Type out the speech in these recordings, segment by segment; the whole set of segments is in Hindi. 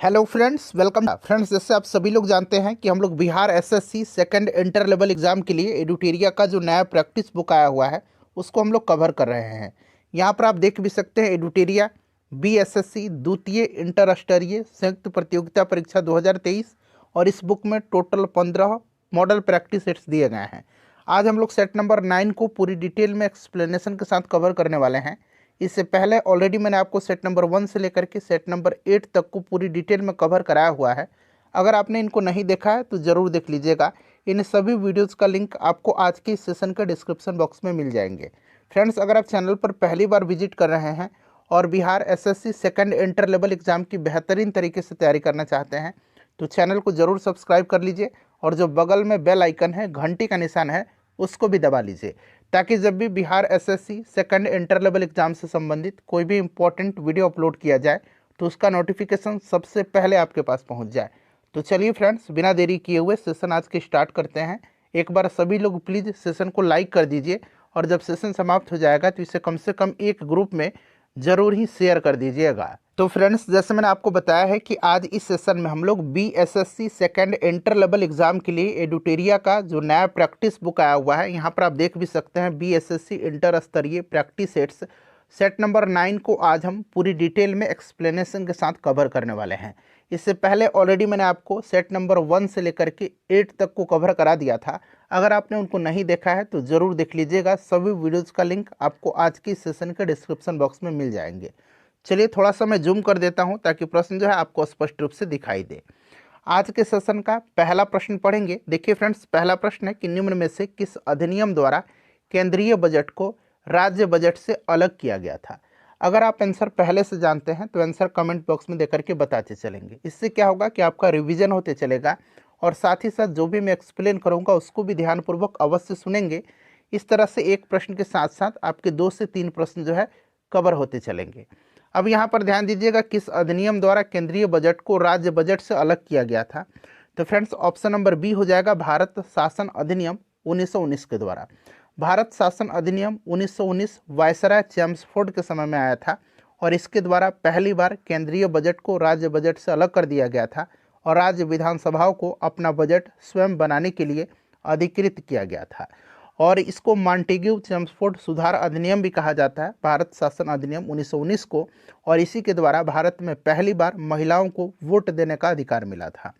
Hello friends, welcome friends. जैसे आप सभी लोग जानते हैं कि हम लोग Bihar SSC second inter level exam के लिए एडुटेरिया का जो नया प्रैक्टिस बुक आया हुआ है उसको हम लोग कवर कर रहे हैं। यहाँ पर आप देख भी सकते हैं एडुटेरिया बीएसएससी द्वितीय इंटर स्तरीय संयुक्त प्रतियोगिता परीक्षा 2023 और इस बुक में टोटल 15 मॉडल प्रैक्टिस सेट्स दिए गए हैं। आज हम लोग सेट नंबर 9 को पूरी डिटेल में एक्सप्लेनेशन के साथ कवर करने वाले हैं। इससे पहले ऑलरेडी मैंने आपको सेट नंबर 1 से लेकर के सेट नंबर 8 तक को पूरी डिटेल में कवर कराया हुआ है। अगर आपने इनको नहीं देखा है तो ज़रूर देख लीजिएगा। इन सभी वीडियोज़ का लिंक आपको आज के इस सेशन के डिस्क्रिप्शन बॉक्स में मिल जाएंगे। फ्रेंड्स, अगर आप चैनल पर पहली बार विजिट कर रहे हैं और Bihar SSC second inter level exam की बेहतरीन तरीके से तैयारी करना चाहते हैं तो चैनल को ज़रूर सब्सक्राइब कर लीजिए और जो बगल में बेल आइकन है, घंटी का निशान है, उसको भी दबा लीजिए ताकि जब भी Bihar SSC second inter level exam से संबंधित कोई भी इंपॉर्टेंट वीडियो अपलोड किया जाए तो उसका नोटिफिकेशन सबसे पहले आपके पास पहुंच जाए। तो चलिए फ्रेंड्स, बिना देरी किए हुए सेशन आज के स्टार्ट करते हैं। एक बार सभी लोग प्लीज़ सेशन को लाइक कर दीजिए और जब सेशन समाप्त हो जाएगा तो इसे कम से कम एक ग्रुप में ज़रूर ही शेयर कर दीजिएगा। तो फ्रेंड्स, जैसे मैंने आपको बताया है कि आज इस सेशन में हम लोग BSSC second inter level exam के लिए एडुटेरिया का जो नया प्रैक्टिस बुक आया हुआ है, यहाँ पर आप देख भी सकते हैं बीएसएससी इंटर स्तरीय प्रैक्टिस सेट्स सेट नंबर 9 को आज हम पूरी डिटेल में एक्सप्लेनेशन के साथ कवर करने वाले हैं। इससे पहले ऑलरेडी मैंने आपको सेट नंबर 1 से लेकर के 8 तक को कवर करा दिया था। अगर आपने उनको नहीं देखा है तो ज़रूर देख लीजिएगा। सभी वीडियोज़ का लिंक आपको आज की सेशन के डिस्क्रिप्शन बॉक्स में मिल जाएंगे। चलिए थोड़ा सा मैं जूम कर देता हूं ताकि प्रश्न जो है आपको स्पष्ट रूप से दिखाई दे। आज के सेशन का पहला प्रश्न पढ़ेंगे। देखिए फ्रेंड्स, पहला प्रश्न है कि निम्न में से किस अधिनियम द्वारा केंद्रीय बजट को राज्य बजट से अलग किया गया था। अगर आप आंसर पहले से जानते हैं तो आंसर कमेंट बॉक्स में देकर के बताते चलेंगे। इससे क्या होगा कि आपका रिवीजन होते चलेगा और साथ ही साथ जो भी मैं एक्सप्लेन करूँगा उसको भी ध्यानपूर्वक अवश्य सुनेंगे। इस तरह से एक प्रश्न के साथ साथ आपके 2 से 3 प्रश्न जो है कवर होते चलेंगे। अब यहाँ पर ध्यान दीजिएगा, किस अधिनियम द्वारा केंद्रीय बजट को राज्य बजट से अलग किया गया था। तो फ्रेंड्स, ऑप्शन नंबर बी हो जाएगा भारत शासन अधिनियम 1919 के द्वारा। भारत शासन अधिनियम 1919 वायसराय चेम्सफोर्ड के समय में आया था और इसके द्वारा पहली बार केंद्रीय बजट को राज्य बजट से अलग कर दिया गया था और राज्य विधानसभाओं को अपना बजट स्वयं बनाने के लिए अधिकृत किया गया था और इसको मॉन्टेग्यू चेम्सफोर्ड सुधार अधिनियम भी कहा जाता है, भारत शासन अधिनियम 1919 को। और इसी के द्वारा भारत में पहली बार महिलाओं को वोट देने का अधिकार मिला था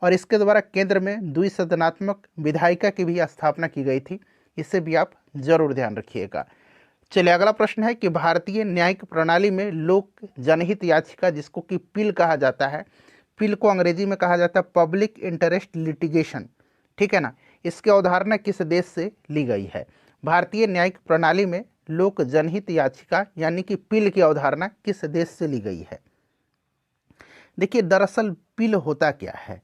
और इसके द्वारा केंद्र में द्विसदनात्मक विधायिका की भी स्थापना की गई थी। इसे भी आप जरूर ध्यान रखिएगा। चलिए अगला प्रश्न है कि भारतीय न्यायिक प्रणाली में लोक जनहित याचिका, जिसको कि पिल कहा जाता है, पिल को अंग्रेजी में कहा जाता है पब्लिक इंटरेस्ट लिटिगेशन, ठीक है ना, इसकी अवधारणा किस देश से ली गई है। भारतीय न्यायिक प्रणाली में लोक जनहित याचिका यानी कि पिल की अवधारणा किस देश से ली गई है। देखिए दरअसल पिल होता क्या है,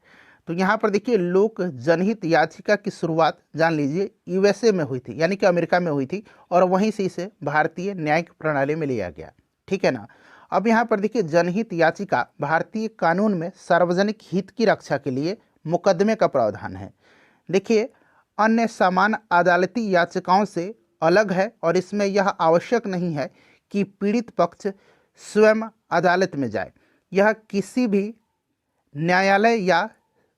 तो यहाँ पर देखिए लोक जनहित याचिका की शुरुआत जान लीजिए यूएसए में हुई थी, यानी कि अमेरिका में हुई थी और वहीं से इसे भारतीय न्यायिक प्रणाली में लिया गया, ठीक है ना। अब यहाँ पर देखिए जनहित याचिका भारतीय कानून में सार्वजनिक हित की रक्षा के लिए मुकदमे का प्रावधान है। देखिए अन्य समान अदालती याचिकाओं से अलग है और इसमें यह आवश्यक नहीं है कि पीड़ित पक्ष स्वयं अदालत में जाए। यह किसी भी न्यायालय या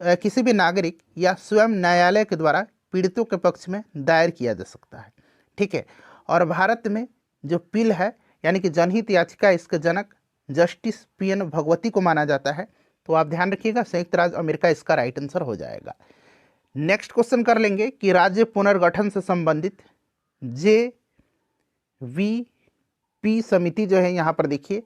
किसी भी नागरिक या स्वयं न्यायालय के द्वारा पीड़ितों के पक्ष में दायर किया जा सकता है, ठीक है। और भारत में जो पिल है यानी कि जनहित याचिका, इसके जनक जस्टिस पीएन भगवती को माना जाता है। तो आप ध्यान रखिएगा, संयुक्त राज्य अमेरिका इसका राइट आंसर हो जाएगा। नेक्स्ट क्वेश्चन कर लेंगे कि राज्य पुनर्गठन से संबंधित जेवीपी समिति जो है, यहाँ पर देखिए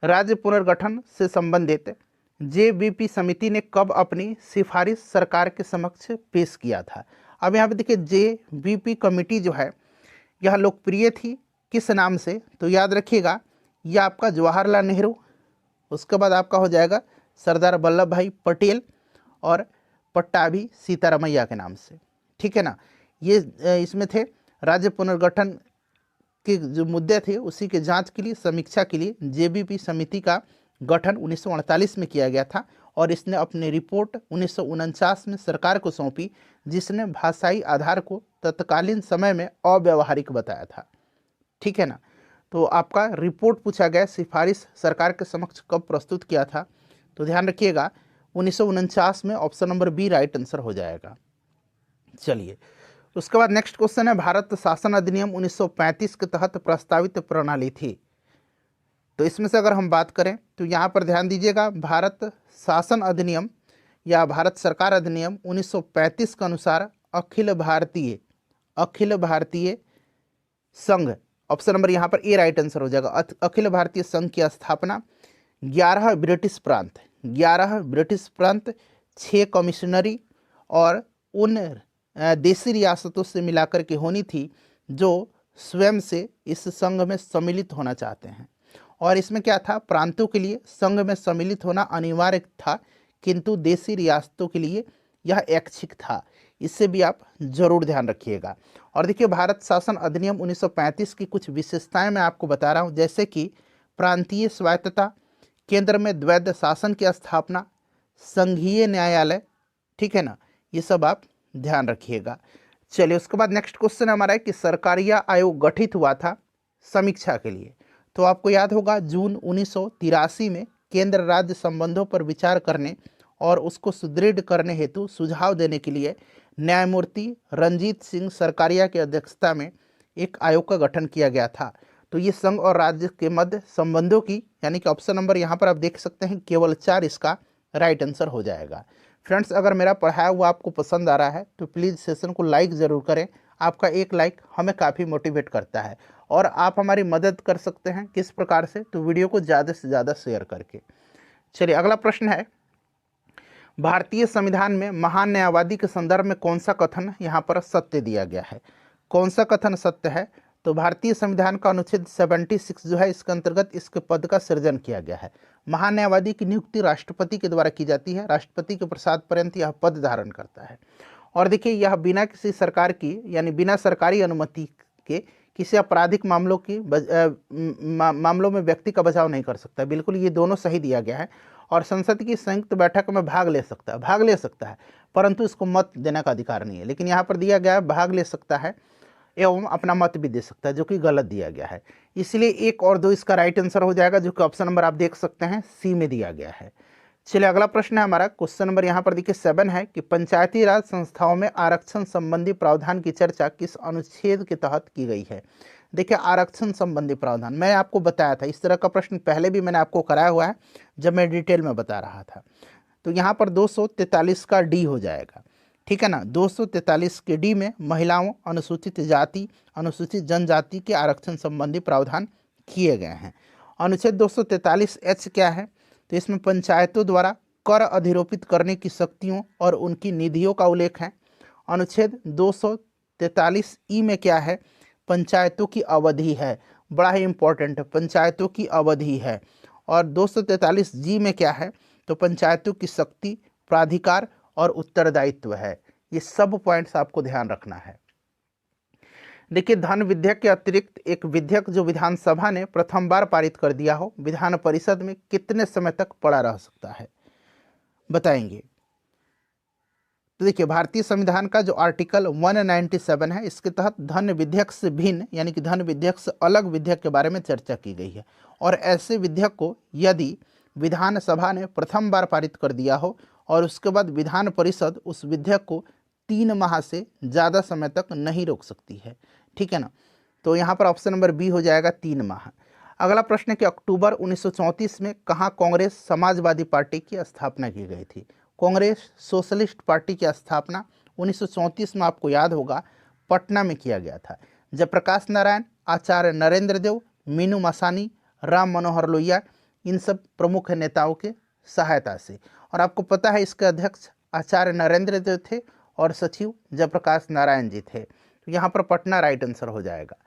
राज्य पुनर्गठन से संबंधित जेवीपी समिति ने कब अपनी सिफारिश सरकार के समक्ष पेश किया था। अब यहाँ पे देखिए जेवीपी कमेटी जो है यह लोकप्रिय थी किस नाम से, तो याद रखिएगा यह आपका जवाहरलाल नेहरू, उसके बाद आपका हो जाएगा सरदार वल्लभ भाई पटेल और पट्टाभी सीतारमैया के नाम से, ठीक है ना। ये इसमें थे राज्य पुनर्गठन के जो मुद्दे थे उसी के जांच के लिए, समीक्षा के लिए जेवीपी समिति का गठन 1948 में किया गया था और इसने अपनी रिपोर्ट 1949 में सरकार को सौंपी, जिसने भाषाई आधार को तत्कालीन समय में अव्यावहारिक बताया था, ठीक है ना। तो आपका रिपोर्ट पूछा गया, सिफारिश सरकार के समक्ष कब प्रस्तुत किया था, तो ध्यान रखिएगा 1949 में option number B right answer हो जाएगा। चलिए, उसके बाद नेक्स्ट क्वेश्चन है, भारत शासन अधिनियम 1935 के तहत प्रस्तावित प्रणाली थी। तो इसमें से अगर हम बात करें तो यहाँ पर ध्यान दीजिएगा, भारत शासन अधिनियम या भारत सरकार अधिनियम 1935 के अनुसार अखिल भारतीय संघ, ऑप्शन नंबर यहाँ पर ए राइट आंसर हो जाएगा। अखिल भारतीय संघ की स्थापना 11 ब्रिटिश प्रांत 6 कमिश्नरी और उन देशी रियासतों से मिलाकर के होनी थी जो स्वयं से इस संघ में सम्मिलित होना चाहते हैं। और इसमें क्या था, प्रांतों के लिए संघ में सम्मिलित होना अनिवार्य था, किंतु देशी रियासतों के लिए यह ऐच्छिक था। इससे भी आप जरूर ध्यान रखिएगा। और देखिए, भारत शासन अधिनियम 1935 की कुछ विशेषताएं मैं आपको बता रहा हूं, जैसे कि प्रांतीय स्वायत्तता, केंद्र में द्वैध शासन की स्थापना, संघीय न्यायालय, ठीक है ना, ये सब आप ध्यान रखिएगा। चलिए, उसके बाद नेक्स्ट क्वेश्चन हमारा है कि सरकारिया आयोग गठित हुआ था समीक्षा के लिए। तो आपको याद होगा जून 1983 में केंद्र राज्य संबंधों पर विचार करने और उसको सुदृढ़ करने हेतु सुझाव देने के लिए न्यायमूर्ति रंजीत सिंह सरकारिया की अध्यक्षता में एक आयोग का गठन किया गया था। तो ये संघ और राज्य के मध्य संबंधों की, यानी कि ऑप्शन नंबर यहाँ पर आप देख सकते हैं केवल 4 इसका राइट आंसर हो जाएगा। फ्रेंड्स, अगर मेरा पढ़ाया हुआ आपको पसंद आ रहा है तो प्लीज़ सेशन को लाइक ज़रूर करें। आपका एक लाइक हमें काफ़ी मोटिवेट करता है और आप हमारी मदद कर सकते हैं किस प्रकार से, तो वीडियो को ज़्यादा से ज़्यादा शेयर करके। चलिए, अगला प्रश्न है, भारतीय संविधान में महान न्यायवादी के संदर्भ में कौन सा कथन यहाँ पर सत्य दिया गया है? कौन सा कथन सत्य है? तो भारतीय संविधान का अनुच्छेद 76 जो है, इसके अंतर्गत इसके पद का सृजन किया गया है। महान न्यायवादी की नियुक्ति राष्ट्रपति के द्वारा की जाती है, राष्ट्रपति के प्रसाद पर्यंत यह पद धारण करता है। और देखिए, यह बिना किसी सरकार की, यानी बिना सरकारी अनुमति के किसी आपराधिक मामलों में व्यक्ति का बचाव नहीं कर सकता। बिल्कुल, ये दोनों सही दिया गया है। और संसद की संयुक्त बैठक में भाग ले सकता है, परंतु इसको मत देने का अधिकार नहीं है। लेकिन यहाँ पर दिया गया है भाग ले सकता है एवं अपना मत भी दे सकता है, जो कि गलत दिया गया है। इसलिए 1 और 2 इसका राइट आंसर हो जाएगा, जो कि ऑप्शन नंबर आप देख सकते हैं सी में दिया गया है। चलिए, अगला प्रश्न है हमारा, क्वेश्चन नंबर यहाँ पर देखिए 7 है कि पंचायती राज संस्थाओं में आरक्षण संबंधी प्रावधान की चर्चा किस अनुच्छेद के तहत की गई है? देखिए, आरक्षण संबंधी प्रावधान मैं आपको बताया था, इस तरह का प्रश्न पहले भी मैंने आपको कराया हुआ है जब मैं डिटेल में बता रहा था। तो यहाँ पर 243 का डी हो जाएगा, ठीक है ना। 243 के डी में महिलाओं, अनुसूचित जाति, अनुसूचित जनजाति के आरक्षण संबंधी प्रावधान किए गए हैं। अनुच्छेद 243H क्या है? तो इसमें पंचायतों द्वारा कर अधिरोपित करने की शक्तियों और उनकी निधियों का उल्लेख है। अनुच्छेद 243E में क्या है? पंचायतों की अवधि है, बड़ा ही इंपॉर्टेंट है, पंचायतों की अवधि है। और 243G में क्या है? तो पंचायतों की शक्ति, प्राधिकार और उत्तरदायित्व है। ये सब पॉइंट्स आपको ध्यान रखना है। देखिए, धन विधेयक के अतिरिक्त एक विधेयक जो विधानसभा ने प्रथम बार पारित कर दिया हो, विधान परिषद में कितने समय तक पड़ा रह सकता है, बताएंगे? तो देखिए, भारतीय संविधान का जो आर्टिकल 197 है, इसके तहत धन विधेयक से भिन्न, यानी कि धन विधेयक से अलग विधेयक के बारे में चर्चा की गई है। और ऐसे विधेयक को यदि विधानसभा ने प्रथम बार पारित कर दिया हो और उसके बाद विधान परिषद उस विधेयक को 3 माह से ज़्यादा समय तक नहीं रोक सकती है, ठीक है ना। तो यहाँ पर ऑप्शन नंबर बी हो जाएगा 3 माह। अगला प्रश्न है कि अक्टूबर 1934 में कहाँ कांग्रेस समाजवादी पार्टी की स्थापना की गई थी? कांग्रेस सोशलिस्ट पार्टी की स्थापना 1934 में आपको याद होगा पटना में किया गया था। जयप्रकाश नारायण, आचार्य नरेंद्र देव, मीनू मासानी, राम मनोहर लोहिया, इन सब प्रमुख नेताओं के सहायता से। और आपको पता है इसके अध्यक्ष आचार्य नरेंद्र देव थे और सचिव जयप्रकाश नारायण जी थे। तो यहाँ पर पटना राइट आंसर हो जाएगा।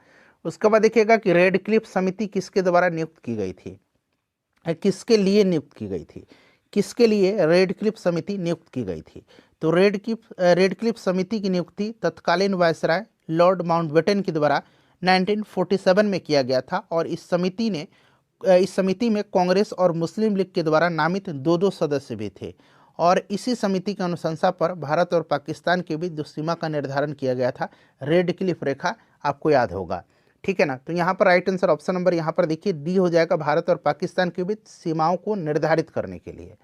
उसके बाद देखिएगा कि रेड क्लिफ समिति किसके द्वारा नियुक्त की गई थी, किसके लिए नियुक्त की गई थी? किसके लिए रेड क्लिफ समिति नियुक्त की गई थी? तो रेड क्लिफ समिति की नियुक्ति तत्कालीन वायसराय लॉर्ड माउंटबेटन के द्वारा 1947 में किया गया था। और इस समिति में कांग्रेस और मुस्लिम लीग के द्वारा नामित 2-2 सदस्य भी थे। और इसी समिति की अनुशंसा पर भारत और पाकिस्तान के बीच जो सीमा का निर्धारण किया गया था, रेड क्लिफ रेखा, आपको याद होगा, ठीक है ना। तो यहाँ पर राइट आंसर ऑप्शन नंबर यहाँ पर देखिए डी हो जाएगा, भारत और पाकिस्तान के बीच सीमाओं को निर्धारित करने के लिए।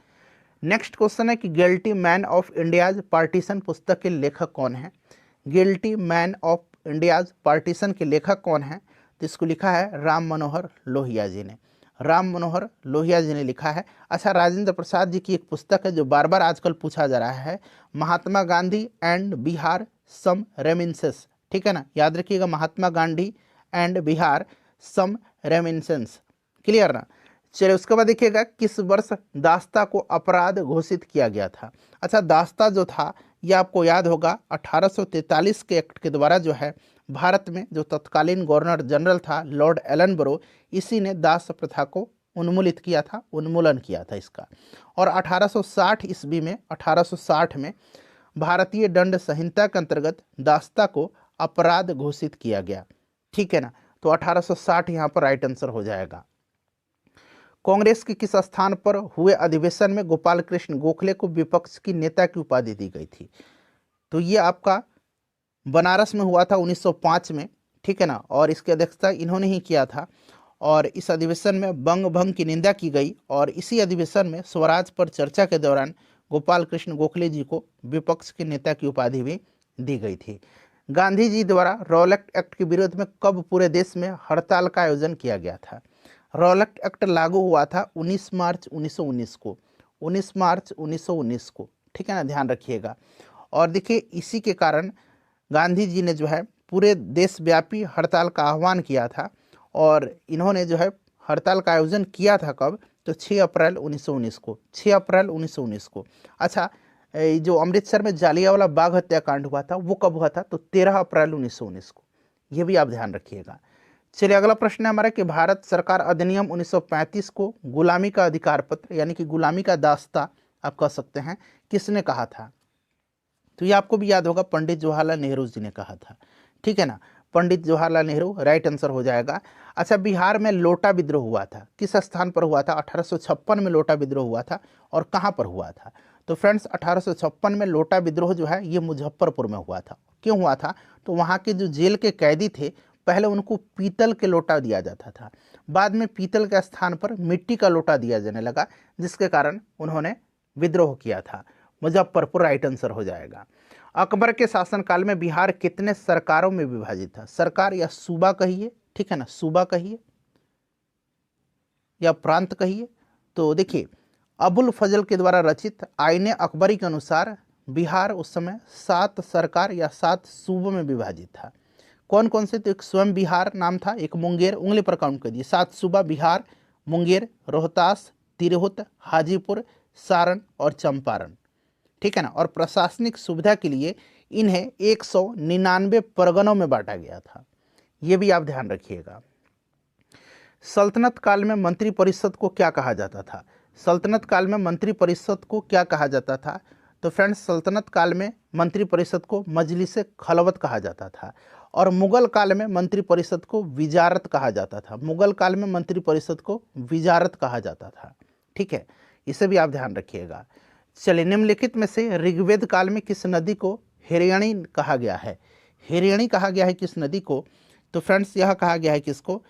नेक्स्ट क्वेश्चन है कि guilty man of India's partition पुस्तक के लेखक कौन है। Guilty man of India's partition के लेखक कौन है, तो इसको लिखा है राम मनोहर लोहिया जी ने। राम मनोहर लोहिया जी ने लिखा है। अच्छा, राजेंद्र प्रसाद जी की एक पुस्तक है जो बार बार आजकल पूछा जा रहा है, Mahatma Gandhi and Bihar some reminiscence. ठीक है ना, याद रखिएगा, Mahatma Gandhi and Bihar some reminiscence. Clear ना। चलिए, उसके बाद देखिएगा किस वर्ष दास्ता को अपराध घोषित किया गया था। अच्छा, दास्ता जो था यह आपको याद होगा 1843 के एक्ट के द्वारा जो है भारत में जो तत्कालीन गवर्नर जनरल था लॉर्ड एलनबरो, इसी ने दास प्रथा को उन्मूलित किया था, उन्मूलन किया था इसका। और 1860 ईस्वी में 1860 में भारतीय दंड संहिता के अंतर्गत दास्ता को अपराध घोषित किया गया। ठीक है ना, तो 1860 यहाँ पर राइट आंसर हो जाएगा। कांग्रेस के किस स्थान पर हुए अधिवेशन में गोपाल कृष्ण गोखले को विपक्ष की नेता की उपाधि दी गई थी, तो ये आपका बनारस में हुआ था 1905 में। ठीक है ना, और इसकी अध्यक्षता इन्होंने ही किया था। और इस अधिवेशन में बंग भंग की निंदा की गई और इसी अधिवेशन में स्वराज पर चर्चा के दौरान गोपाल कृष्ण गोखले जी को विपक्ष के नेता की उपाधि भी दी गई थी। गांधी जी द्वारा रॉलेट एक्ट के विरोध में कब पूरे देश में हड़ताल का आयोजन किया गया था। रॉलेट एक्ट लागू हुआ था 19 मार्च 1919 को, 19 मार्च 1919 को। ठीक है ना, ध्यान रखिएगा। और देखिए, इसी के कारण गांधी जी ने जो है पूरे देशव्यापी हड़ताल का आह्वान किया था और इन्होंने जो है हड़ताल का आयोजन किया था कब, तो 6 अप्रैल 1919 को, 6 अप्रैल 1919 को। अच्छा, जो अमृतसर में जालियांवाला बाग हत्याकांड हुआ था वो कब हुआ था, तो 13 अप्रैल 1919 को। ये भी आप ध्यान रखिएगा। चलिए, अगला प्रश्न है हमारा कि भारत सरकार अधिनियम 1935 को गुलामी का अधिकार पत्र यानी कि गुलामी का दास्ता आप कह सकते हैं, किसने कहा था। तो ये आपको भी याद होगा, पंडित जवाहरलाल नेहरू जी ने कहा था। ठीक है ना, पंडित जवाहरलाल नेहरू राइट आंसर हो जाएगा। अच्छा, बिहार में लोटा विद्रोह हुआ था, किस स्थान पर हुआ था। 1856 में लोटा विद्रोह हुआ था और कहाँ पर हुआ था, तो फ्रेंड्स 1856 में लोटा विद्रोह जो है ये मुजफ्फरपुर में हुआ था। क्यों हुआ था, तो वहाँ के जो जेल के कैदी थे पहले उनको पीतल के लोटा दिया जाता था, बाद में पीतल के स्थान पर मिट्टी का लोटा दिया जाने लगा, जिसके कारण उन्होंने विद्रोह किया था। मुजफ्फरपुर राइट आंसर हो जाएगा। अकबर के शासनकाल में बिहार कितने सरकारों में विभाजित था। सरकार या सूबा कहिए, ठीक है ना, सूबा कहिए या प्रांत कहिए। तो देखिए, अबुल फजल के द्वारा रचित आईने अकबरी के अनुसार बिहार उस समय 7 सरकार या 7 सूबों में विभाजित था। कौन कौन से, तो एक स्वयं बिहार नाम था, एक मुंगेर, उंगली पर काउंट कर दिए, 7 सूबा बिहार, मुंगेर, रोहतास, तिरहुत, हाजीपुर, सारण और चंपारण। ठीक है ना, और प्रशासनिक सुविधा के लिए इन्हें 199 परगनों में बांटा गया था। ये भी आप ध्यान रखिएगा। सल्तनत काल में मंत्रिपरिषद को क्या कहा जाता था। सल्तनत काल में मंत्रिपरिषद को क्या कहा जाता था, तो फ्रेंड्स सल्तनत काल में मंत्रिपरिषद को मजलिस खलवत कहा जाता था और मुगल काल में मंत्रिपरिषद को विजारत कहा जाता था। मुगल काल में मंत्रिपरिषद को विजारत कहा जाता था। ठीक है, इसे भी आप ध्यान रखिएगा। चलिए, निम्नलिखित में से ऋग्वेद काल में किस नदी को हिरण्यणी कहा गया है। हिरण्यणी कहा गया है किस नदी को, तो फ्रेंड्स यह कहा गया है किसको,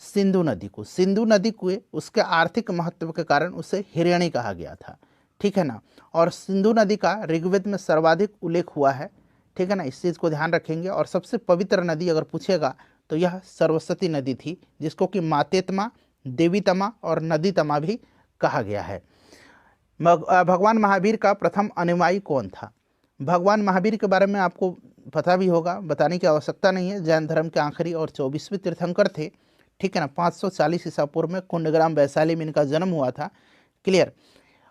सिंधु नदी को। सिंधु नदी को उसके आर्थिक महत्व के कारण उसे हिरण्यणी कहा गया था। ठीक है ना, और सिंधु नदी का ऋग्वेद में सर्वाधिक उल्लेख हुआ है। ठीक है ना, इस चीज़ को ध्यान रखेंगे। और सबसे पवित्र नदी अगर पूछेगा तो यह सरस्वती नदी थी, जिसको कि मातेतमा, देवीतमा और नदीतमा भी कहा गया है। भगवान महावीर का प्रथम अनुयायी कौन था। भगवान महावीर के बारे में आपको पता भी होगा, बताने की आवश्यकता नहीं है। जैन धर्म के आखिरी और 24वें तीर्थंकर थे। ठीक है ना, 540 ईसा पूर्व में कुंडग्राम वैशाली में इनका जन्म हुआ था। क्लियर।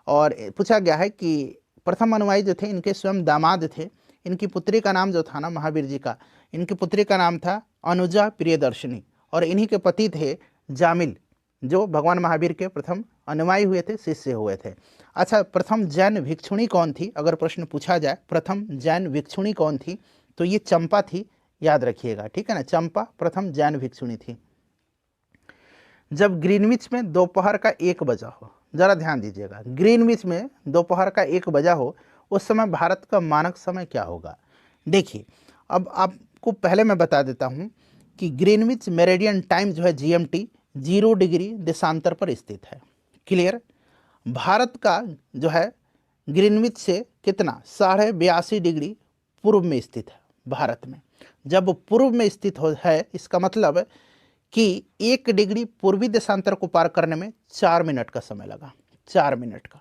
और पूछा गया है कि प्रथम अनुयायी जो थे इनके स्वयं दामाद थे। इनकी पुत्री का नाम जो था ना महावीर जी का, इनकी पुत्री का नाम था अनुजा प्रियदर्शनी और इन्हीं के पति थे जामिल, जो भगवान महावीर के प्रथम अनुयायी हुए थे, शिष्य हुए थे। अच्छा, प्रथम जैन भिक्षुणी कौन थी, अगर प्रश्न पूछा जाए प्रथम जैन भिक्षुणी कौन थी, तो ये चंपा थी, याद रखिएगा। ठीक है ना, चंपा प्रथम जैन भिक्षुणी थी। जब ग्रीनविच में दोपहर का 1 बजा हो, जरा ध्यान दीजिएगा, ग्रीनविच में दोपहर का 1 बजा हो, उस समय भारत का मानक समय क्या होगा। देखिए, अब आपको पहले मैं बता देता हूँ कि ग्रीनविच मेरिडियन टाइम जो है GMT 0 डिग्री देशांतर पर स्थित है। क्लियर। भारत का जो है ग्रीनविच से कितना 82.5 डिग्री पूर्व में स्थित है भारत में। जब पूर्व में स्थित है इसका मतलब कि 1 डिग्री पूर्वी देशांतर को पार करने में 4 मिनट का समय लगा, 4 मिनट का,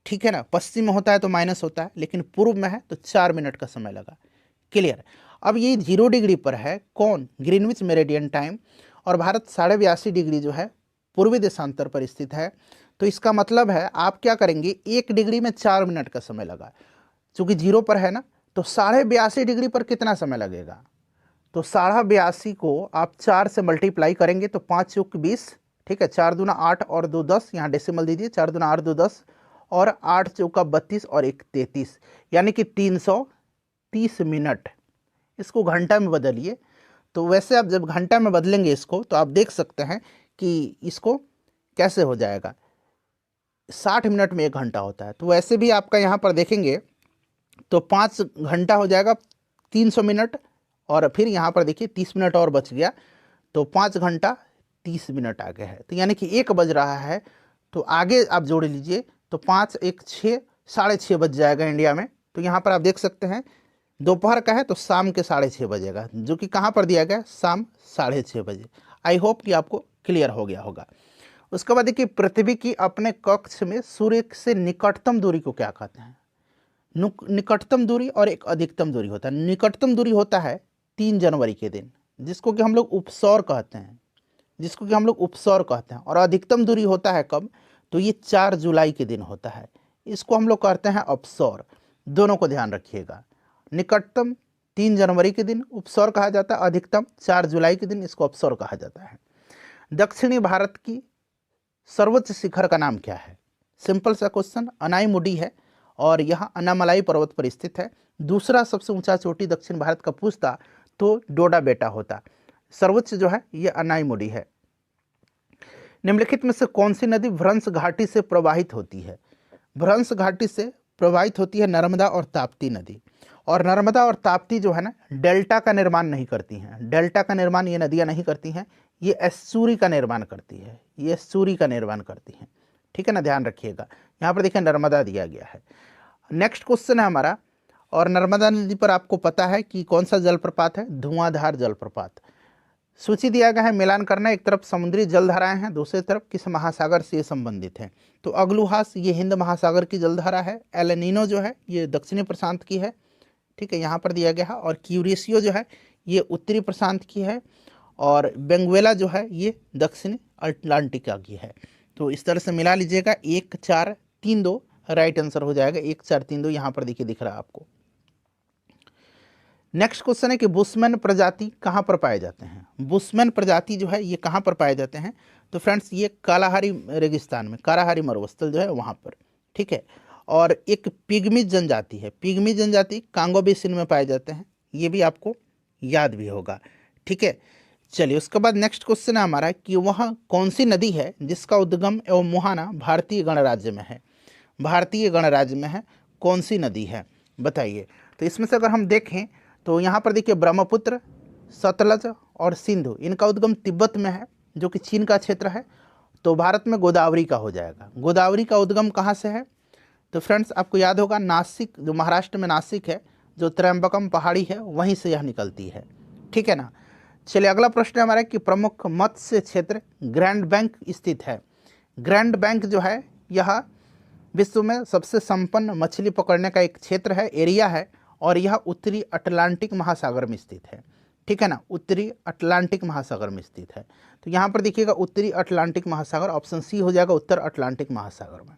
ठीक है ना। पश्चिम में होता है तो माइनस होता है, लेकिन पूर्व में है तो 4 मिनट का समय लगा। क्लियर। अब ये 0 डिग्री पर है कौन, ग्रीनविच मेरिडियन टाइम, और भारत 82.5 डिग्री जो है पूर्वी देशांतर पर स्थित है। तो इसका मतलब है आप क्या करेंगे, 1 डिग्री में 4 मिनट का समय लगा, चूंकि 0 पर है ना, तो 82.5 डिग्री पर कितना समय लगेगा, तो 82.5 को आप 4 से मल्टीप्लाई करेंगे तो 5 चौक 20, ठीक है, 4 दूना 8 और 2 10, यहाँ डेसिमल दीजिए, 4 दूना 8 2 10 और 8 चौका 32 और 1 33, यानी कि 330 मिनट। इसको घंटा में बदलिए, तो वैसे आप जब घंटा में बदलेंगे इसको तो आप देख सकते हैं कि इसको कैसे हो जाएगा, 60 मिनट में 1 घंटा होता है। तो वैसे भी आपका यहाँ पर देखेंगे तो 5 घंटा हो जाएगा 300 मिनट, और फिर यहाँ पर देखिए 30 मिनट और बच गया, तो 5 घंटा 30 मिनट आगे है। तो यानी कि 1 बज रहा है, तो आगे आप जोड़ लीजिए तो 5 1 6, 6:30 बज जाएगा इंडिया में। तो यहाँ पर आप देख सकते हैं दोपहर का है तो शाम के 6:30 बजेगा, जो कि कहाँ पर दिया गया, शाम 6:30 बजे। आई होप कि आपको क्लियर हो गया होगा। उसके बाद देखिए पृथ्वी की अपने कक्ष में सूर्य से निकटतम दूरी को क्या कहते हैं। निकटतम दूरी और एक अधिकतम दूरी होता है। निकटतम दूरी होता है 3 जनवरी के दिन, जिसको कि हम लोग उपसौर कहते हैं, और अधिकतम दूरी होता है कब, तो ये 4 जुलाई के दिन होता है, इसको हम लोग कहते हैं अपसौर। दोनों को ध्यान रखिएगा, निकटतम 3 जनवरी के दिन उपसौर कहा जाता है, अधिकतम 4 जुलाई के दिन इसको अपसौर कहा जाता है। दक्षिणी भारत की सर्वोच्च शिखर का नाम क्या है, सिंपल सा क्वेश्चन, अनाईमुडी है और यह अन्नामलाई पर्वत पर स्थित है। दूसरा सबसे ऊंचा चोटी दक्षिण भारत का पूछता तो डोडा बेटा होता, सर्वोच्च जो है ये अनाईमुडी है। निम्नलिखित में से कौन सी नदी भ्रंश घाटी से प्रवाहित होती है, भ्रंश घाटी से प्रवाहित होती है नर्मदा और ताप्ती नदी। और नर्मदा और ताप्ती जो है ना डेल्टा का निर्माण नहीं करती हैं, डेल्टा का निर्माण ये नदियां नहीं करती हैं, ये एस्चुरी का निर्माण करती है, ये एस्चुरी का निर्माण करती हैं, ठीक है ना, ध्यान रखिएगा। यहाँ पर देखिए नर्मदा दिया गया है। नेक्स्ट क्वेश्चन है हमारा, और नर्मदा नदी पर आपको पता है कि कौन सा जलप्रपात है, धुआंधार जलप्रपात। सूची दिया गया है, मिलान करना, एक तरफ समुद्री जलधाराएं हैं, दूसरी तरफ किस महासागर से ये संबंधित है। तो अग्लुहास ये हिंद महासागर की जलधारा है, एलेनिनो जो है ये दक्षिणी प्रशांत की है, ठीक है, यहाँ पर दिया गया है, और क्यूरेशियो जो है ये उत्तरी प्रशांत की है, और बेंगुएला जो है ये दक्षिणी अटलांटिका की है। तो इस तरह से मिला लीजिएगा, 1 4 3 2 राइट आंसर हो जाएगा, 1 4 3 2 यहाँ पर देखिए दिख रहा है आपको। नेक्स्ट क्वेश्चन है कि बुशमैन प्रजाति कहाँ पर पाए जाते हैं, बुशमैन प्रजाति जो है ये कहाँ पर पाए जाते हैं, तो फ्रेंड्स ये कालाहारी रेगिस्तान में, कालाहारी मरुस्थल जो है वहाँ पर, ठीक है। और एक पिग्मी जनजाति है, पिग्मी जनजाति कांगो बेसिन में पाए जाते हैं, ये भी आपको याद भी होगा, ठीक है। चलिए उसके बाद नेक्स्ट क्वेश्चन है हमारा कि वह कौन सी नदी है जिसका उद्गम एवं मुहाना भारतीय गणराज्य में है, भारतीय गणराज्य में है, कौन सी नदी है बताइए। तो इसमें से अगर हम देखें तो यहाँ पर देखिए ब्रह्मपुत्र, सतलज और सिंधु, इनका उद्गम तिब्बत में है जो कि चीन का क्षेत्र है। तो भारत में गोदावरी का हो जाएगा। गोदावरी का उद्गम कहाँ से है, तो फ्रेंड्स आपको याद होगा नासिक, जो महाराष्ट्र में नासिक है, जो त्रयंबकम पहाड़ी है वहीं से यह निकलती है, ठीक है ना। चलिए अगला प्रश्न हमारा कि प्रमुख मत्स्य क्षेत्र ग्रैंड बैंक स्थित है। ग्रैंड बैंक जो है यह विश्व में सबसे संपन्न मछली पकड़ने का एक क्षेत्र है, एरिया है, और यह उत्तरी अटलांटिक महासागर में स्थित है, ठीक है ना, उत्तरी अटलांटिक महासागर में स्थित है। तो यहाँ पर देखिएगा उत्तरी अटलांटिक महासागर, ऑप्शन सी हो जाएगा, उत्तर अटलांटिक महासागर में।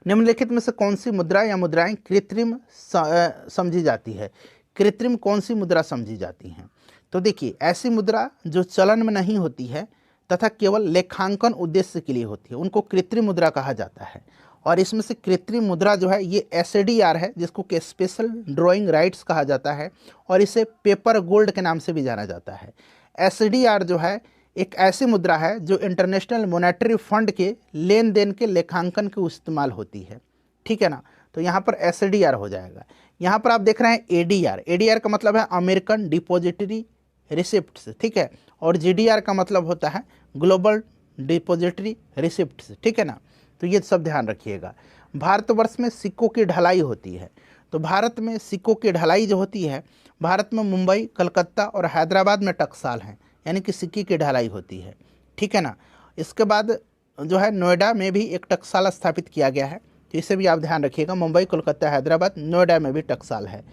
निम्नलिखित में से कौन सी मुद्रा या मुद्राएं कृत्रिम समझी जाती है, कृत्रिम कौन सी मुद्रा समझी जाती हैं, तो देखिए ऐसी मुद्रा जो चलन में नहीं होती है तथा केवल लेखांकन उद्देश्य के लिए होती है, उनको कृत्रिम मुद्रा कहा जाता है। और इसमें से कृत्रिम मुद्रा जो है ये SDR है, जिसको कि स्पेशल ड्राइंग राइट्स कहा जाता है, और इसे पेपर गोल्ड के नाम से भी जाना जाता है। SDR जो है एक ऐसी मुद्रा है जो इंटरनेशनल मॉनेटरी फंड के लेन देन के लेखांकन के इस्तेमाल होती है, ठीक है ना। तो यहाँ पर SDR हो जाएगा। यहाँ पर आप देख रहे हैं ADR, ADR का मतलब है अमेरिकन डिपॉजिटरी रिसिप्ट्स, ठीक है, और GDR का मतलब होता है ग्लोबल डिपॉजिटरी रिसिप्ट्स, ठीक है ना। तो ये सब ध्यान रखिएगा। भारतवर्ष में सिक्कों की ढलाई होती है, तो भारत में सिक्कों की ढलाई जो होती है, भारत में मुंबई, कलकत्ता और हैदराबाद में टकसाल हैं, यानी कि सिक्के की ढलाई होती है, ठीक है ना। इसके बाद जो है नोएडा में भी एक टकसाल स्थापित किया गया है, तो इसे भी आप ध्यान रखिएगा। मुंबई, कोलकाता, हैदराबाद, नोएडा में भी टकसाल है।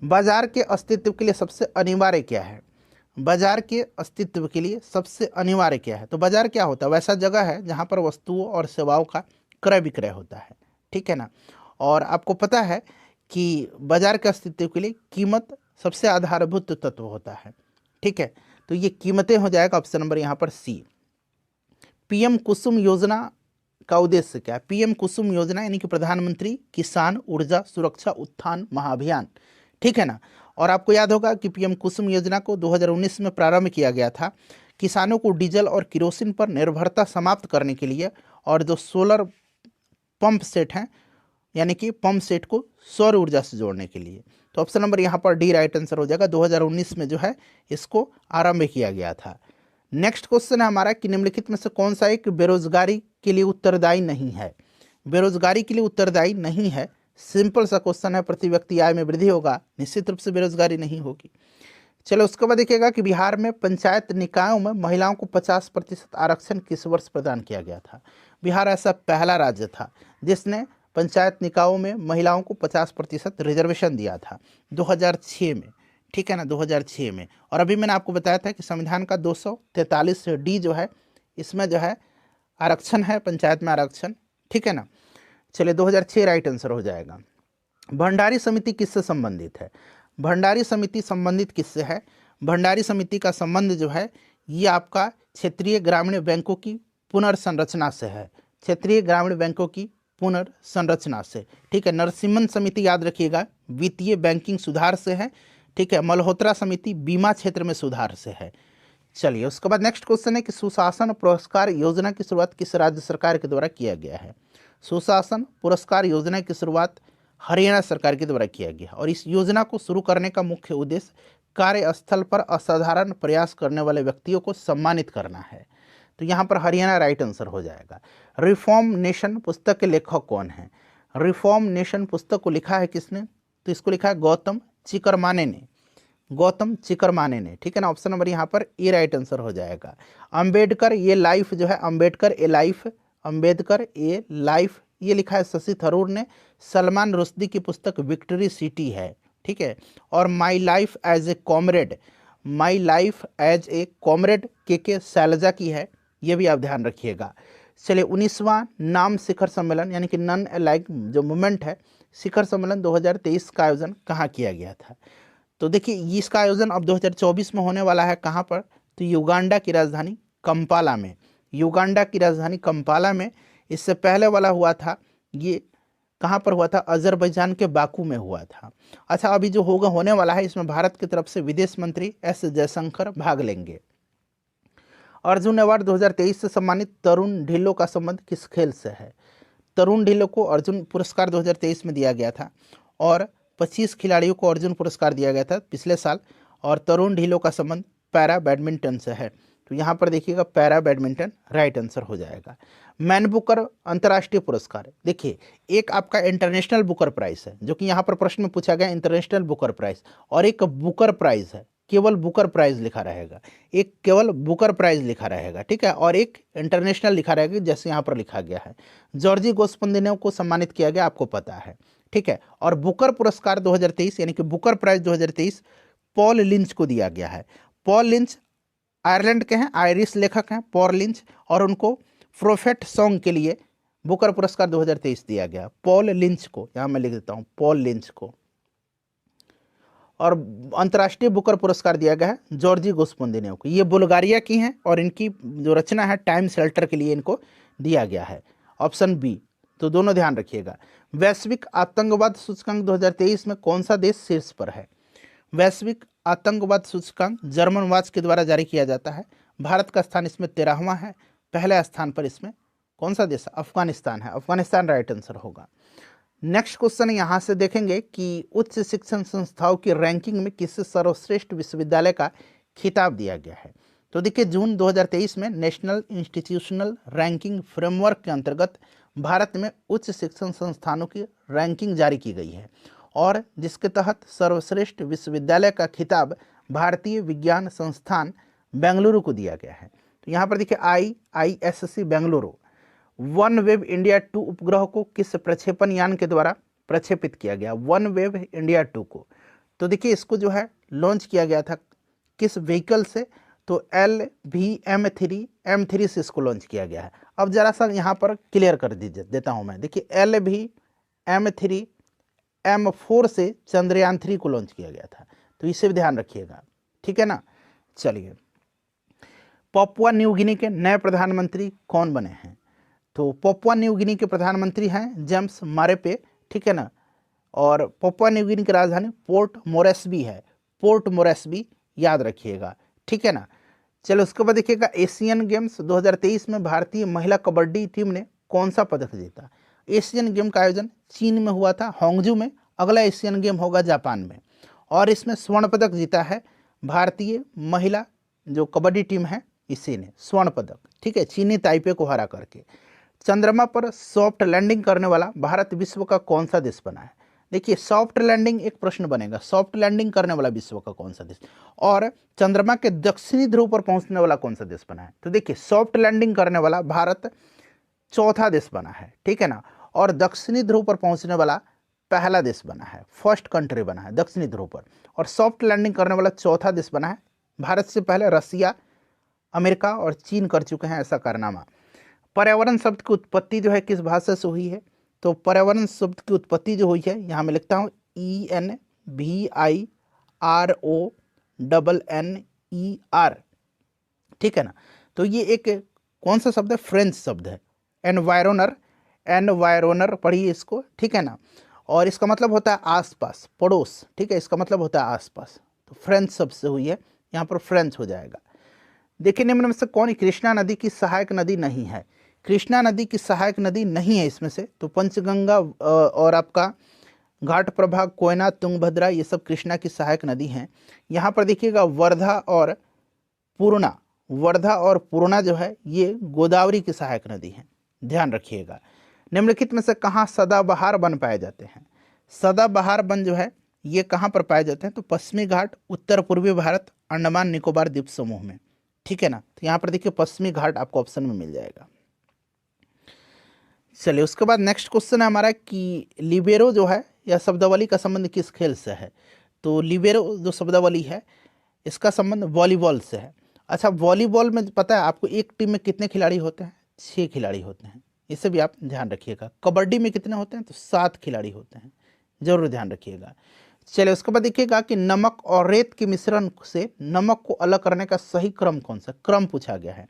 बाजार के अस्तित्व के लिए सबसे अनिवार्य क्या है? बाजार के अस्तित्व के लिए सबसे अनिवार्य क्या है? तो बाजार क्या होता है? वैसा जगह है जहाँ पर वस्तुओं और सेवाओं का क्रय विक्रय होता है, ठीक है ना। और आपको पता है कि बाजार के अस्तित्व के लिए कीमत सबसे आधारभूत तत्व होता है, ठीक है। तो ये कीमतें हो जाएगा ऑप्शन नंबर यहाँ पर सी। पीएम कुसुम योजना का उद्देश्य क्या है? पीएम कुसुम योजना यानी कि प्रधानमंत्री किसान ऊर्जा सुरक्षा उत्थान महाअभियान, ठीक है ना। और आपको याद होगा कि पीएम कुसुम योजना को 2019 में प्रारंभ किया गया था किसानों को डीजल और किरोसिन पर निर्भरता समाप्त करने के लिए, और जो सोलर पंप सेट हैं यानी कि पंप सेट को सौर ऊर्जा से जोड़ने के लिए। तो ऑप्शन नंबर यहाँ पर डी राइट आंसर हो जाएगा। 2019 में जो है इसको आरंभ किया गया था। नेक्स्ट क्वेश्चन है हमारा कि निम्नलिखित में से कौन सा एक बेरोजगारी के लिए उत्तरदायी नहीं है? बेरोजगारी के लिए उत्तरदायी नहीं है, सिंपल सा क्वेश्चन है। प्रति व्यक्ति आय में वृद्धि होगा, निश्चित रूप से बेरोजगारी नहीं होगी। चलो उसके बाद देखिएगा कि बिहार में पंचायत निकायों में महिलाओं को 50% आरक्षण किस वर्ष प्रदान किया गया था? बिहार ऐसा पहला राज्य था जिसने पंचायत निकायों में महिलाओं को 50% रिजर्वेशन दिया था 2006 में, ठीक है ना, 2006 में। और अभी मैंने आपको बताया था कि संविधान का 243 डी जो है इसमें जो है आरक्षण है, पंचायत में आरक्षण, ठीक है ना। चलिए 2006 राइट आंसर हो जाएगा। भंडारी समिति किससे संबंधित है? भंडारी समिति संबंधित किससे है? भंडारी समिति का संबंध जो है ये आपका क्षेत्रीय ग्रामीण बैंकों की पुनर्संरचना से है, क्षेत्रीय ग्रामीण बैंकों की पुनर्संरचना से, ठीक है। नरसिम्हन समिति याद रखिएगा वित्तीय बैंकिंग सुधार से है, ठीक है। मल्होत्रा समिति बीमा क्षेत्र में सुधार से है। चलिए उसके बाद नेक्स्ट क्वेश्चन है कि सुशासन पुरस्कार योजना की शुरुआत किस राज्य सरकार के द्वारा किया गया है? सुशासन पुरस्कार योजना की शुरुआत हरियाणा सरकार के द्वारा किया गया, और इस योजना को शुरू करने का मुख्य उद्देश्य कार्यस्थल पर असाधारण प्रयास करने वाले व्यक्तियों को सम्मानित करना है। तो यहाँ पर हरियाणा राइट आंसर हो जाएगा। रिफॉर्म नेशन पुस्तक के लेखक कौन है? रिफॉर्म नेशन पुस्तक को लिखा है किसने? तो इसको लिखा है गौतम चिकरमाने ने, गौतम चिकरमाने ने, ठीक है ना। ऑप्शन नंबर यहाँ पर ए राइट आंसर हो जाएगा। अंबेडकर ये लाइफ जो है, अंबेडकर ए लाइफ, अंबेडकर ए लाइफ ये लिखा है शशि थरूर ने। सलमान रुश्दी की पुस्तक विक्ट्री सिटी है, ठीक है। और my life as a comrade, my life as a comrade K Shailaja की है, ये भी आप ध्यान रखिएगा। चलिए 19वां नाम शिखर सम्मेलन यानी कि नन अलाइक जो मूवमेंट है शिखर सम्मेलन 2023 का आयोजन कहाँ किया गया था? तो देखिए इसका आयोजन अब 2024 में होने वाला है, कहाँ पर? तो युगांडा की राजधानी कंपाला में, युगांडा की राजधानी कंपाला में। इससे पहले वाला हुआ था ये कहाँ पर हुआ था? अजरबैजान के बाकू में हुआ था। अच्छा अभी जो होने वाला है इसमें भारत की तरफ से विदेश मंत्री एस जयशंकर भाग लेंगे। अर्जुन अवार्ड 2023 से सम्मानित तरुण ढिल्लों का संबंध किस खेल से है? तरुण ढिल्लों को अर्जुन पुरस्कार 2023 में दिया गया था, और 25 खिलाड़ियों को अर्जुन पुरस्कार दिया गया था पिछले साल, और तरुण ढिल्लों का संबंध पैरा बैडमिंटन से है। तो यहाँ पर देखिएगा पैरा बैडमिंटन राइट आंसर हो जाएगा। मैन बुकर अंतर्राष्ट्रीय पुरस्कार, देखिए एक आपका इंटरनेशनल बुकर प्राइज है जो कि यहाँ पर प्रश्न में पूछा गया, इंटरनेशनल बुकर प्राइज, और एक बुकर प्राइज है, केवल बुकर प्राइज लिखा रहेगा, एक केवल बुकर प्राइज लिखा रहेगा, ठीक है। और एक इंटरनेशनल लिखा रहेगा जैसे यहाँ पर लिखा गया है। जॉर्जी गोस्पंदिनोव को सम्मानित किया गया, आपको पता है, ठीक है। और बुकर पुरस्कार 2023 यानी कि बुकर प्राइज 2023 पॉल लिंच को दिया गया है। पॉल लिंच आयरलैंड के हैं, आयरिश लेखक हैं पॉल लिंच, और उनको प्रोफेट सॉन्ग के लिए बुकर पुरस्कार 2023 दिया गया पॉल लिंच को, यहाँ मैं लिख देता हूँ पॉल लिंच को। और अंतर्राष्ट्रीय बुकर पुरस्कार दिया गया है जॉर्जी गोस्पंदिनोव को, ये बुल्गारिया की हैं, और इनकी जो रचना है टाइम शेल्टर के लिए इनको दिया गया है, ऑप्शन बी। तो दोनों ध्यान रखिएगा। वैश्विक आतंकवाद सूचकांक 2023 में कौन सा देश शीर्ष पर है? वैश्विक आतंकवाद सूचकांक जर्मन वाच के द्वारा जारी किया जाता है। भारत का स्थान इसमें 13वां है, पहले स्थान पर इसमें कौन सा देश? अफगानिस्तान है, अफगानिस्तान राइट आंसर होगा। नेक्स्ट क्वेश्चन यहाँ से देखेंगे कि उच्च शिक्षण संस्थाओं की रैंकिंग में किस सर्वश्रेष्ठ विश्वविद्यालय का खिताब दिया गया है? तो देखिए जून 2023 में नेशनल इंस्टीट्यूशनल रैंकिंग फ्रेमवर्क के अंतर्गत भारत में उच्च शिक्षण संस्थानों की रैंकिंग जारी की गई है और जिसके तहत सर्वश्रेष्ठ विश्वविद्यालय का खिताब भारतीय विज्ञान संस्थान बेंगलुरु को दिया गया है। तो यहाँ पर देखिए IISc Bengaluru one web India 2 उपग्रह को किस प्रक्षेपण यान के द्वारा प्रक्षेपित किया गया, वन वेब इंडिया 2 को। तो देखिए इसको जो है लॉन्च किया गया था किस व्हीकल से, तो LVM3 से इसको लॉन्च किया गया है। अब जरा सा यहाँ पर क्लियर कर दीजिए देता हूँ मैं। देखिए LVM3M4 से चंद्रयान 3 को लॉन्च किया गया था, तो इसे भी ध्यान रखिएगा, ठीक है ना। चलिए, पापुआ न्यू गिनी के नए प्रधानमंत्री कौन बने हैं, तो पापुआ न्यू गिनी के प्रधानमंत्री हैं जेम्स मारेपे, ठीक है ना। और पापुआ न्यू गिनी की राजधानी पोर्ट मोरेस्बी है, पोर्ट मोरेस्बी याद रखिएगा, ठीक है ना। चलो उसके बाद देखिएगा, एशियन गेम्स 2023 में भारतीय महिला कबड्डी टीम ने कौन सा पदक जीता। एशियन गेम का आयोजन चीन में हुआ था, होंगजू में। अगला एशियन गेम होगा जापान में, और इसमें स्वर्ण पदक जीता है भारतीय महिला जो कबड्डी टीम है, इसी ने स्वर्ण पदक, ठीक है, चीनी ताइपे को हरा करके। चंद्रमा पर सॉफ्ट लैंडिंग करने वाला भारत विश्व का कौन सा देश बना है। देखिए सॉफ्ट लैंडिंग एक प्रश्न बनेगा, सॉफ्ट लैंडिंग करने वाला विश्व का कौन सा देश, और चंद्रमा के दक्षिणी ध्रुव पर पहुंचने वाला कौन सा देश बना है। तो देखिए सॉफ्ट लैंडिंग करने वाला भारत चौथा देश बना है, ठीक है ना, और दक्षिणी ध्रुव पर पहुंचने वाला पहला देश बना है, फर्स्ट कंट्री बना है दक्षिणी ध्रुव पर। और सॉफ्ट लैंडिंग करने वाला चौथा देश बना है। भारत से पहले रसिया, अमेरिका और चीन कर चुके हैं ऐसा कारनामा। पर्यावरण शब्द की उत्पत्ति जो है किस भाषा से हुई है, तो पर्यावरण शब्द की उत्पत्ति जो हुई है, यहाँ मैं लिखता हूँ ENVIRONNER, ठीक है ना। तो ये एक कौन सा शब्द है, फ्रेंच शब्द है, एनवायरोनर, एनवायरोनर पढ़िए इसको, ठीक है ना। और इसका मतलब होता है आसपास, पड़ोस, ठीक है, इसका मतलब होता है आसपास। तो फ्रेंच शब्द से हुई है, यहाँ पर फ्रेंच हो जाएगा। देखिए निम्न में से कौन कृष्णा नदी की सहायक नदी नहीं है। कृष्णा नदी की सहायक नदी नहीं है इसमें से, तो पंचगंगा और आपका घाट प्रभा, कोयना, तुंगभद्रा, ये सब कृष्णा की सहायक नदी हैं। यहाँ पर देखिएगा वर्धा और पूर्णा जो है ये गोदावरी की सहायक नदी है, ध्यान रखिएगा। निम्नलिखित में से कहाँ सदाबहार वन पाए जाते हैं। सदाबहार वन जो है ये कहाँ पर पाए जाते हैं, तो पश्चिमी घाट, उत्तर पूर्वी भारत, अंडमान निकोबार द्वीप समूह में, ठीक है ना। तो यहाँ पर देखिए पश्चिमी घाट आपको ऑप्शन में मिल जाएगा। चलिए उसके बाद नेक्स्ट क्वेश्चन है हमारा कि लिबेरो जो है यह शब्दावली का संबंध किस खेल से है। तो लिबेरो जो शब्दावली है इसका संबंध वॉलीबॉल से है। अच्छा, वॉलीबॉल में पता है आपको एक टीम में कितने खिलाड़ी होते हैं, 6 खिलाड़ी होते हैं, इसे भी आप ध्यान रखिएगा। कबड्डी में कितने होते हैं, तो 7 खिलाड़ी होते हैं, जरूर ध्यान रखिएगा। चलिए उसके बाद देखिएगा कि नमक और रेत के मिश्रण से नमक को अलग करने का सही क्रम कौन सा, क्रम पूछा गया है।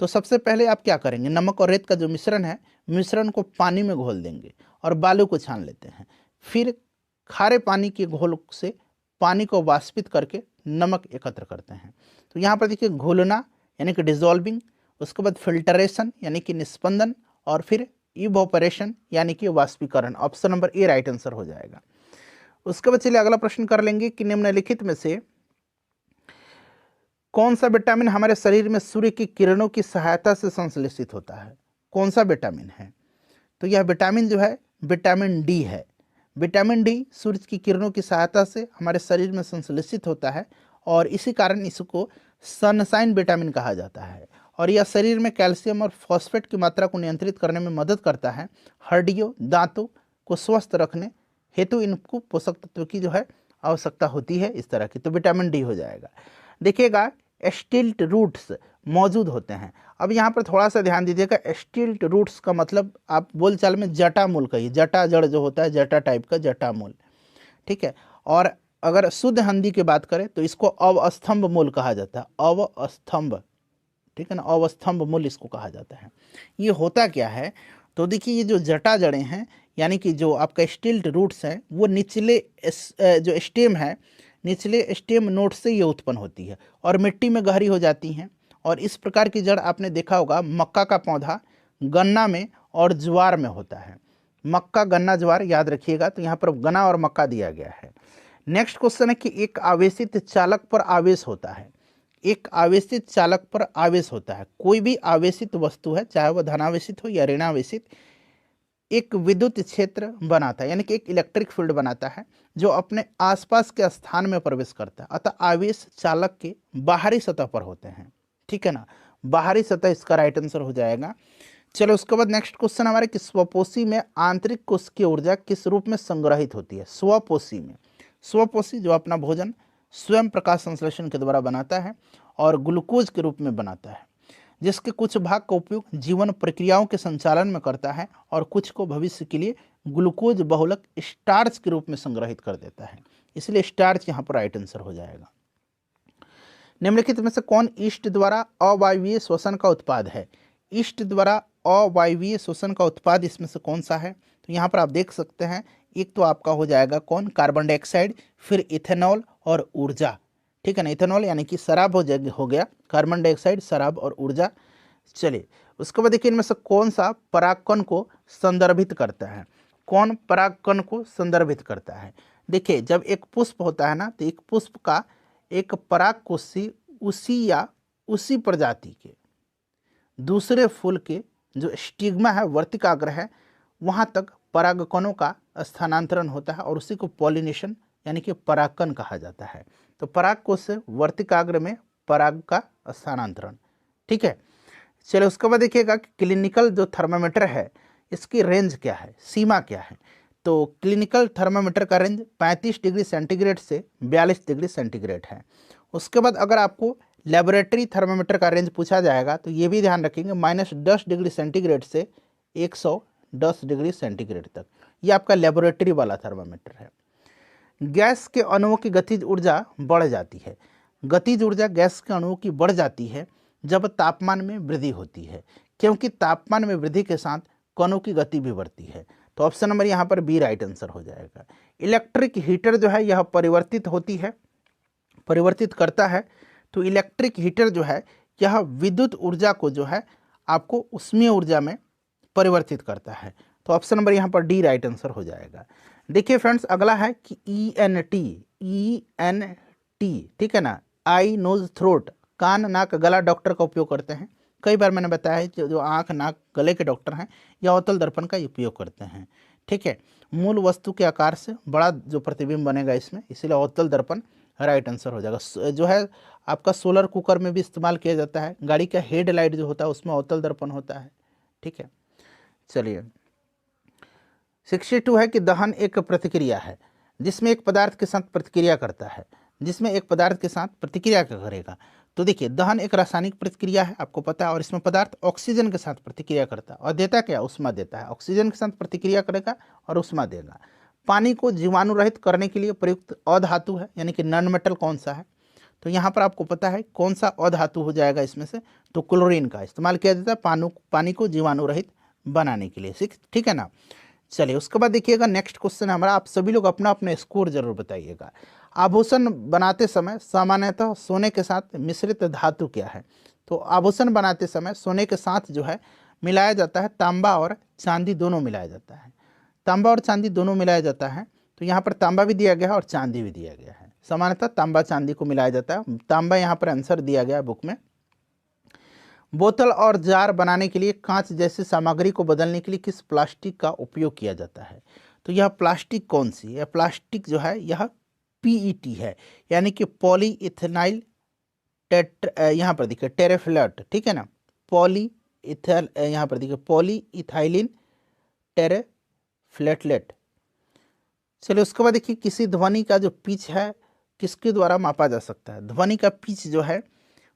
तो सबसे पहले आप क्या करेंगे, नमक और रेत का जो मिश्रण है, मिश्रण को पानी में घोल देंगे और बालू को छान लेते हैं। फिर खारे पानी के घोल से पानी को वाष्पित करके नमक एकत्र करते हैं। तो यहाँ पर देखिए घोलना यानी कि डिजॉल्विंग, उसके बाद फिल्टरेशन यानी कि निस्पंदन, और फिर इवोपरेशन यानी कि वाष्पीकरण। Option number A right answer हो जाएगा। उसके बाद चलिए अगला प्रश्न कर लेंगे कि निम्नलिखित में से कौन सा विटामिन हमारे शरीर में सूर्य की किरणों की सहायता से संश्लेषित होता है। कौन सा विटामिन है, तो यह विटामिन जो है विटामिन डी है। विटामिन डी सूर्य की किरणों की सहायता से हमारे शरीर में संश्लेषित होता है और इसी कारण इसको सनशाइन विटामिन कहा जाता है। और यह शरीर में कैल्शियम और फॉस्फेट की मात्रा को नियंत्रित करने में मदद करता है। हड्डियों, दांतों को स्वस्थ रखने हेतु इनको पोषक तत्व की जो है आवश्यकता होती है, इस तरह की। तो विटामिन डी हो जाएगा। देखिएगा स्टिल्ट रूट्स मौजूद होते हैं। अब यहाँ पर थोड़ा सा ध्यान दीजिएगा, स्टिल्ट रूट्स का मतलब आप बोलचाल में जटा मूल कहिए, जटा जड़ जो होता है जटा टाइप का जटा मूल, ठीक है। और अगर शुद्ध हिंदी की बात करें तो इसको अवस्तंभ मूल कहा जाता है, अवस्तंभ, ठीक है ना, अवस्तंभ मूल इसको कहा जाता है। ये होता क्या है, तो देखिए ये जो जटा जड़ें हैं यानी कि जो आपका स्टिल्ट रूट्स हैं वो निचले जो स्टेम है, निचले स्टेम नोड से ये उत्पन्न होती है और मिट्टी में गहरी हो जाती हैं। और इस प्रकार की जड़ आपने देखा होगा मक्का का पौधा गन्ना में और ज्वार में होता है। मक्का, गन्ना, ज्वार याद रखिएगा। तो यहाँ पर गन्ना और मक्का दिया गया है। नेक्स्ट क्वेश्चन है कि एक आवेशित चालक पर आवेश होता है। एक आवेशित चालक पर आवेश होता है। कोई भी आवेशित वस्तु है, चाहे वह धनावेशित हो या ऋणावेशित, एक विद्युत क्षेत्र बनाता है, यानी कि एक इलेक्ट्रिक फील्ड बनाता है जो अपने आसपास के स्थान में प्रवेश करता है। अतः आवेश चालक के बाहरी सतह पर होते हैं, ठीक है ना, बाहरी सतह इसका राइट आंसर हो जाएगा। चलो उसके बाद नेक्स्ट क्वेश्चन हमारे कि स्वपोषी में आंतरिक कोश की ऊर्जा किस रूप में संग्रहित होती है। स्वपोषी में, स्वपोषी जो अपना भोजन स्वयं प्रकाश संश्लेषण के द्वारा बनाता है और ग्लूकोज के रूप में बनाता है, जिसके कुछ भाग का उपयोग जीवन प्रक्रियाओं के संचालन में करता है और कुछ को भविष्य के लिए ग्लूकोज बहुलक स्टार्च के रूप में संग्रहित कर देता है, इसलिए स्टार्च यहाँ पर राइट आंसर हो जाएगा। निम्नलिखित में से कौन ईस्ट द्वारा अवायवीय श्वसन का उत्पाद है। ईस्ट द्वारा अवायवीय श्वसन का उत्पाद इसमें से कौन सा है, तो यहाँ पर आप देख सकते हैं एक तो आपका हो जाएगा कौन, कार्बन डाइऑक्साइड, फिर इथेनॉल और ऊर्जा, ठीक है ना, इथेनॉल यानी कि शराब हो गया, कार्बन डाइऑक्साइड, शराब और ऊर्जा। चलिए उसके बाद देखिए इनमें से कौन सा परागकण को संदर्भित करता है, कौन परागकण को संदर्भित करता है। देखिए जब एक पुष्प होता है ना, तो एक पुष्प का एक परागकोशी उसी या उसी प्रजाति के दूसरे फूल के जो स्टिग्मा है, वर्तिकाग्र है, वहाँ तक परागकणों का स्थानांतरण होता है और उसी को पॉलिनेशन यानी कि परागकण कहा जाता है। तो परागकोश से वर्तिकाग्र में पराग का स्थानांतरण, ठीक है। चलिए उसके बाद देखिएगा कि क्लिनिकल जो थर्मामीटर है इसकी रेंज क्या है, सीमा क्या है। तो क्लिनिकल थर्मामीटर का रेंज 35 डिग्री सेंटीग्रेड से 42 डिग्री सेंटीग्रेड है। उसके बाद अगर आपको लेबोरेटरी थर्मामीटर का रेंज पूछा जाएगा तो ये भी ध्यान रखेंगे -10 डिग्री सेंटीग्रेड से 110 डिग्री सेंटीग्रेड तक, ये आपका लेबोरेटरी वाला थर्मामीटर है। गैस के अणुओं की गतिज ऊर्जा बढ़ जाती है। गतिज ऊर्जा गैस के अणुओं की बढ़ जाती है जब तापमान में वृद्धि होती है, क्योंकि तापमान में वृद्धि के साथ कणों की गति भी बढ़ती है। तो ऑप्शन नंबर यहाँ पर बी राइट आंसर हो जाएगा। इलेक्ट्रिक हीटर जो है यह परिवर्तित होती है, परिवर्तित करता है। तो इलेक्ट्रिक हीटर जो है यह विद्युत ऊर्जा को जो है आपको उष्मीय ऊर्जा में परिवर्तित करता है। तो ऑप्शन नंबर यहाँ पर डी राइट आंसर हो जाएगा। देखिए फ्रेंड्स अगला है कि ENT, ठीक है ना, आई नोज थ्रोट, कान नाक गला डॉक्टर का उपयोग करते हैं। कई बार मैंने बताया है जो आँख नाक गले के डॉक्टर हैं या अवतल दर्पण का उपयोग करते हैं, ठीक है। मूल वस्तु के आकार से बड़ा जो प्रतिबिंब बनेगा इसमें, इसीलिए अवतल दर्पण राइट आंसर हो जाएगा। जो है आपका सोलर कुकर में भी इस्तेमाल किया जाता है, गाड़ी का हेडलाइट जो होता है उसमें अवतल दर्पण होता है, ठीक है। चलिए 62 है कि दहन एक प्रतिक्रिया है जिसमें एक पदार्थ के साथ प्रतिक्रिया करता है, जिसमें एक पदार्थ के साथ प्रतिक्रिया क्या करेगा। तो देखिए दहन एक रासायनिक प्रतिक्रिया है, आपको पता है, और इसमें पदार्थ ऑक्सीजन के साथ प्रतिक्रिया करता है और देता क्या, उष्मा देता है। ऑक्सीजन के साथ प्रतिक्रिया करेगा और उष्मा देगा। पानी को जीवाणु रहित करने के लिए प्रयुक्त अधातु है, यानी कि नॉन मेटल कौन सा है। तो यहाँ पर आपको पता है कौन सा अधातु हो जाएगा इसमें से, तो क्लोरीन का इस्तेमाल किया जाता है पानी को जीवाणु रहित बनाने के लिए, ठीक है ना। चलिए उसके बाद देखिएगा नेक्स्ट क्वेश्चन हमारा, आप सभी लोग अपना अपना स्कोर जरूर बताइएगा। आभूषण बनाते समय सामान्यतः सोने के साथ मिश्रित धातु क्या है। तो आभूषण बनाते समय सोने के साथ जो है मिलाया जाता है तांबा और चांदी, दोनों मिलाया जाता है, तांबा और चांदी दोनों मिलाया जाता है। तो यहाँ पर तांबा भी दिया गया है और चांदी भी दिया गया है, सामान्यतः तांबा चांदी को मिलाया जाता है। तांबा यहाँ पर आंसर दिया गया है बुक में। बोतल और जार बनाने के लिए कांच जैसी सामग्री को बदलने के लिए किस प्लास्टिक का उपयोग किया जाता है। तो यह प्लास्टिक कौन सी है, प्लास्टिक जो है यह PET है, यानी कि पॉलीइथेनाइल यहाँ पर देखिए टेरेफ्लेट, ठीक है ना, यहाँ पर देखिए पॉलीइथाइलिन टेरेफ्लेटलेट। चलिए उसके बाद देखिए किसी ध्वनि का जो पिच है किसके द्वारा मापा जा सकता है। ध्वनि का पिच जो है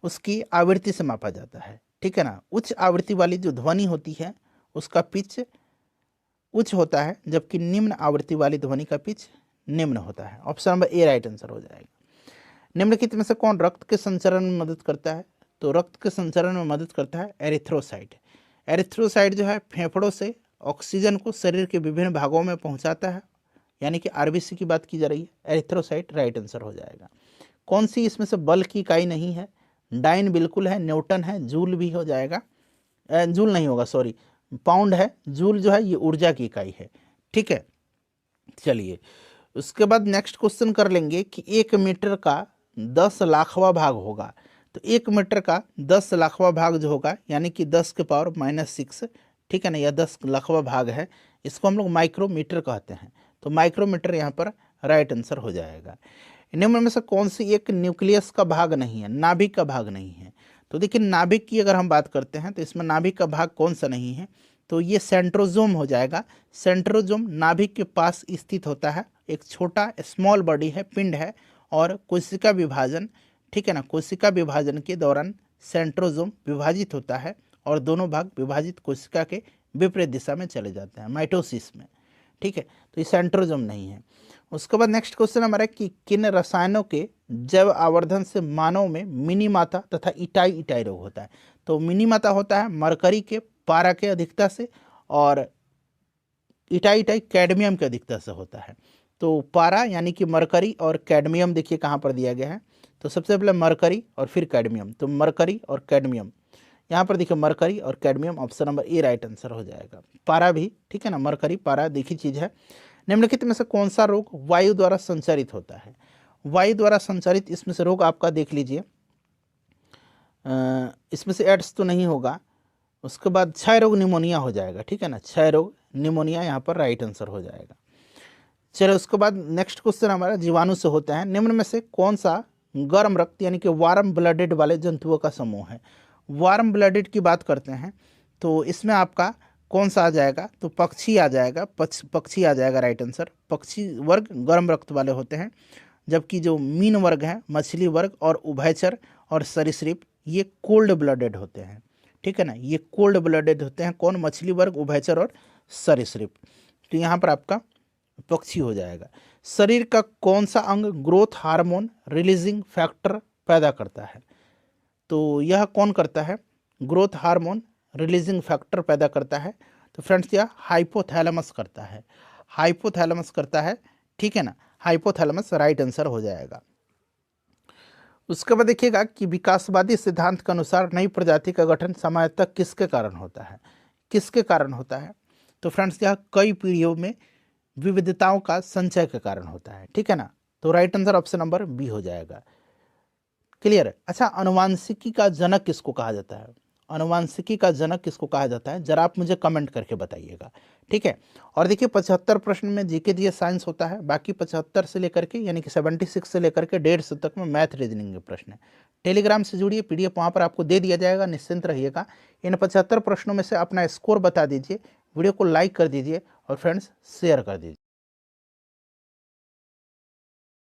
उसकी आवृत्ति से मापा जाता है, ठीक है ना। उच्च आवृत्ति वाली जो ध्वनि होती है उसका पिच उच्च होता है, जबकि निम्न आवृत्ति वाली ध्वनि का पिच निम्न होता है। Option number A right answer हो जाएगा। निम्नलिखित में से कौन रक्त के संचरण में मदद करता है। तो रक्त के संचरण में मदद करता है एरिथ्रोसाइट। एरिथ्रोसाइट जो है फेफड़ों से ऑक्सीजन को शरीर के विभिन्न भागों में पहुंचाता है, यानी कि RBC की बात की जा रही है, एरिथ्रोसाइट राइट आंसर हो जाएगा। कौन सी इसमें से बल की इकाई नहीं है। डाइन बिल्कुल है, न्यूटन है, जूल भी हो जाएगा, जूल नहीं होगा सॉरी, पाउंड है। जूल जो है ये ऊर्जा की इकाई है, ठीक है। चलिए उसके बाद नेक्स्ट क्वेश्चन कर लेंगे कि 1 मीटर का 10 लाखवां भाग होगा। तो 1 मीटर का 10 लाखवां भाग जो होगा, यानी कि 10 के पावर -6, ठीक है ना, यह 10 लाखवां भाग है, इसको हम लोग माइक्रोमीटर कहते हैं। तो माइक्रोमीटर यहाँ पर राइट आंसर हो जाएगा। निम्न में से कौन सी एक न्यूक्लियस का भाग नहीं है, नाभिक का भाग नहीं है? तो देखिए नाभिक की अगर हम बात करते हैं तो इसमें नाभिक का भाग कौन सा नहीं है, तो ये सेंट्रोजोम हो जाएगा। सेंट्रोजोम नाभिक के पास स्थित होता है, एक छोटा स्मॉल बॉडी है, पिंड है, और कोशिका विभाजन, ठीक है ना, कोशिका विभाजन के दौरान सेंट्रोजोम विभाजित होता है और दोनों भाग विभाजित कोशिका के विपरीत दिशा में चले जाते हैं, माइटोसिस में, ठीक है। तो ये सेंट्रोजोम नहीं है। उसके बाद नेक्स्ट क्वेश्चन हमारा कि किन रसायनों के जैव आवर्धन से मानव में मिनीमाता तथा इटाई इटाई रोग होता है? तो मिनीमाता होता है मरकरी के पारा के अधिकता से, और इटाई इटाई कैडमियम के अधिकता से होता है। तो पारा यानी कि मरकरी और कैडमियम देखिए कहाँ पर दिया गया है, तो सबसे पहले मरकरी और फिर कैडमियम, तो मरकरी और कैडमियम यहाँ पर देखिए, मरकरी और cadmium, option number A right answer हो जाएगा। पारा भी, ठीक है ना, मरकरी पारा देखी चीज़ है। निम्नलिखित में से कौन सा रोग वायु द्वारा संचारित होता है? वायु द्वारा संचारित इसमें से रोग आपका देख लीजिए, इसमें से एड्स तो नहीं होगा। उसके बाद क्षय रोग निमोनिया हो जाएगा, ठीक है ना, क्षय रोग निमोनिया यहाँ पर राइट आंसर हो जाएगा। चलो उसके बाद नेक्स्ट क्वेश्चन हमारा जीवाणु से होता है। निम्न में से कौन सा गर्म रक्त यानी कि वार्म ब्लडेड वाले जंतुओं का समूह है? वार्म ब्लडेड की बात करते हैं तो इसमें आपका कौन सा आ जाएगा? तो पक्षी आ जाएगा, पक्षी आ जाएगा राइट आंसर। पक्षी वर्ग गर्म रक्त वाले होते हैं, जबकि जो मीन वर्ग है, मछली वर्ग और उभयचर और सरीसृप, ये कोल्ड ब्लडेड होते हैं, ठीक है ना, ये कोल्ड ब्लडेड होते हैं। कौन? मछली वर्ग, उभयचर और सरीसृप। तो यहाँ पर आपका पक्षी हो जाएगा। शरीर का कौन सा अंग ग्रोथ हार्मोन रिलीजिंग फैक्टर पैदा करता है? तो यह कौन करता है? ग्रोथ हार्मोन रिलीजिंग फैक्टर पैदा करता है। तो फ्रेंड्स यह हाइपोथैलेमस करता है, हाइपोथैलेमस करता है, ठीक है ना, हाइपोथैलेमस राइट आंसर हो जाएगा। उसके बाद देखिएगा कि विकासवादी सिद्धांत के अनुसार नई प्रजाति का गठन सामान्यतः किसके कारण होता है? किसके कारण होता है? तो फ्रेंड्स यह कई पीढ़ियों में विविधताओं का संचय के कारण होता है, ठीक है ना। तो right answer option number B हो जाएगा। क्लियर है? अच्छा, अनुवांशिकी का जनक किसको कहा जाता है? अनुवांशिकी का जनक किसको कहा जाता है? जरा आप मुझे कमेंट करके बताइएगा, ठीक है। और देखिए 75 प्रश्न में जीके जी साइंस होता है, बाकी 75 से लेकर के यानी कि 76 से लेकर के 150 तक में मैथ रीजनिंग के प्रश्न है। टेलीग्राम से जुड़िए, पीडीएफ वहाँ पर आपको दे दिया जाएगा, निश्चिंत रहिएगा। इन 75 प्रश्नों में से अपना स्कोर बता दीजिए, वीडियो को लाइक कर दीजिए और फ्रेंड्स शेयर कर दीजिए।